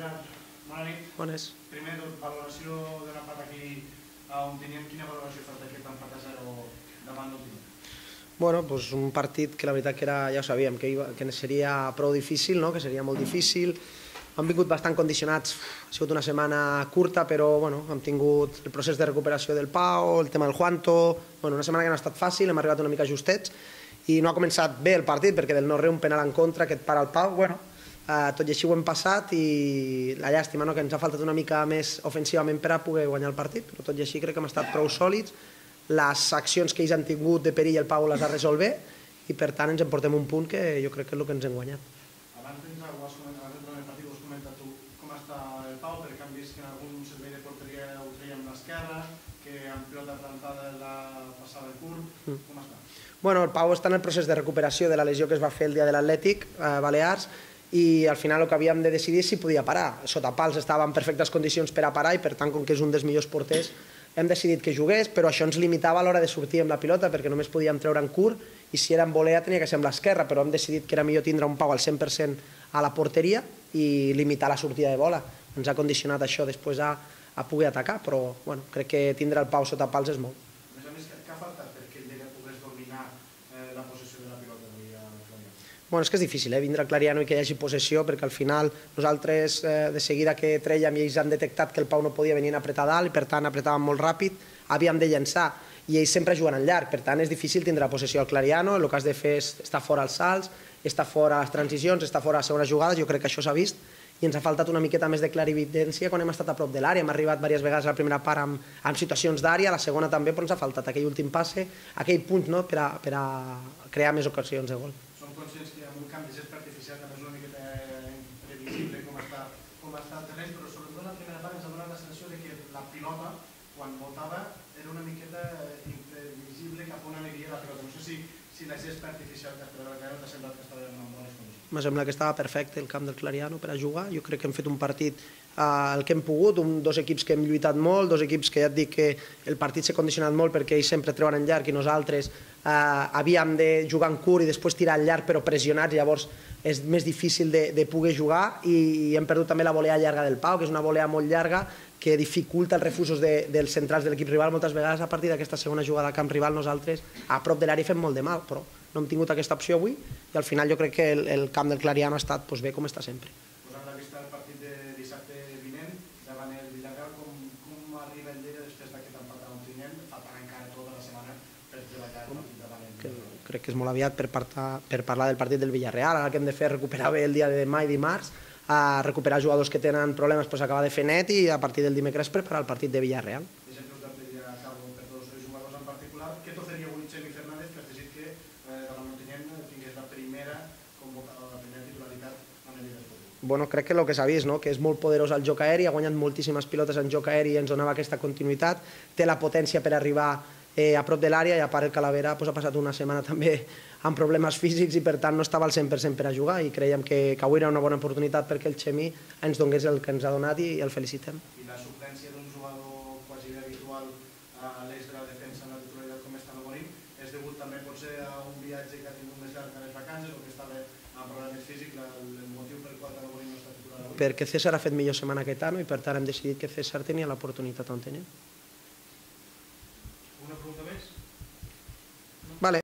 Gerard, bona nit. Bones. Primer, valoració de l'empat aquí a Ontinyent. Quina valoració fas d'aquest empat a 0 davant d'Ontinyent? Bueno, pues un partit que la veritat que era, ja ho sabíem, que seria prou difícil, no? Que seria molt difícil. Han vingut bastant condicionats, ha sigut una setmana curta, però bueno, hem tingut el procés de recuperació del Pau, el tema del Juanto, bueno, una setmana que no ha estat fàcil, hem arribat una mica justets, i no ha començat bé el partit, perquè del no-re un penal en contra que et para el Pau, bueno, tot i així ho hem passat, i la llàstima, no? Que ens ha faltat una mica més ofensivament per a poder guanyar el partit, però tot i així crec que hem estat prou sòlids, les accions que ells han tingut de perill el Pau les ha resolt bé, i per tant ens en portem un punt que jo crec que és el que ens hem guanyat. Abans d'entrar en el partit, ho has comentat tu, com està el Pau, perquè hem vist que en algun servei de porteria ho treia amb l'esquerra, que amb pilota plantada la passava el curt, com està? Bueno, el Pau està en el procés de recuperació de la lesió que es va fer el dia de l'Atlètic a Balears, i al final el que havíem de decidir és si podia parar. Sota pals estava en perfectes condicions per a parar, i per tant, com que és un dels millors porters, hem decidit que jugués, però això ens limitava a l'hora de sortir amb la pilota, perquè només podíem treure en curt, i si era en volea tenia que ser amb l'esquerra, però hem decidit que era millor tindre un Pau al 100% a la porteria i limitar la sortida de bola. Ens ha condicionat això després a poder atacar, però bueno, crec que tindre el Pau sota pals és molt. A més a més, què ha faltat perquè el Lleida pogués dominar la possessió de la pilota avui a Clariano? Bueno, és que és difícil, vindre a Clariano i que hi hagi possessió, perquè al final nosaltres de seguida que trèiem i ells han detectat que el Pau no podia venir a apretar dalt, i per tant apretàvem molt ràpid, havíem de llançar, i ells sempre juguen en llarg, per tant és difícil tindre la possessió al Clariano, el que has de fer és estar fora als salts, estar fora a les transicions, estar fora a les segones jugades, jo crec que això s'ha vist, i ens ha faltat una miqueta més de clarividència quan hem estat a prop de l'àrea. Hem arribat diverses vegades a la primera part amb situacions d'àrea, a la segona també, però ens ha faltat aquell últim passe, aquell punt per a crear més ocasions de gol. Som conscients que amb un camp de gespa artificial també és una miqueta imprevisible com està el terreny, però sobretot la primera part ens ha donat la sensació que la pilota, quan voltava, era una miqueta imprevisible cap on aniria la pilota. No sé si la gespa artificial que has trobat t'ha semblat que estava en bones condicions. M'ha semblat que estava perfecte el camp del Clariano per a jugar. Jo crec que hem fet un partit el que hem pogut, dos equips que hem lluitat molt, dos equips que ja et dic que el partit s'ha condicionat molt perquè ells sempre treuen en llarg i nosaltres havíem de jugar en curt i després tirar en llarg però pressionats, llavors és més difícil de poder jugar, i hem perdut també la volea llarga del Pau, que és una volea molt llarga que dificulta els refusos dels centrals de l'equip rival. Moltes vegades a partir d'aquesta segona jugada al camp rival nosaltres a prop de l'àrea fem molt de mal, però no hem tingut aquesta opció avui, i al final jo crec que el camp del Clariano ha estat bé com està sempre. Posant la vista al partit de dissabte vinent, davant el Villarreal, com arriba el Lleida després d'aquest empat a Ontinyent? Faltarà encara tota la setmana per treballar el partit davant el Villarreal. Crec que és molt aviat per parlar del partit del Villarreal. Ara el que hem de fer és recuperar bé el dia de demà i dimarts, recuperar jugadors que tenen problemes, acabar de fer net, i a partir del dimecres preparar el partit de Villarreal. Deixem-nos de pedir a cabo per tots els jugadors en particular. Què t'ho faria avui Xemi Fernández, que has decidit que davant Ontinyent tingués la primera convocada, la primera titularitat en el Lleida Esportiu? Bueno, crec que el que s'ha vist, que és molt poderós al joc aeri, ha guanyat moltíssimes pilotes en joc aeri i ens donava aquesta continuïtat, té la potència per arribar a prop de l'àrea, i a part el Calavera ha passat una setmana també amb problemes físics i per tant no estava al 100% per a jugar, i creiem que avui era una bona oportunitat perquè el Xemi ens donés el que ens ha donat i el felicitem. I la suplència d'un jugador quasi habitual a l'eix de la defensa en la titularitat com està Morín és degut també potser a un viatge que ha tingut més llarg a les vacances o que estava amb problemes físics, el motiu per qual Morín no està titular avui? Perquè César ha fet millor setmana que Tano, i per tant hem decidit que César tenia l'oportunitat on tenia.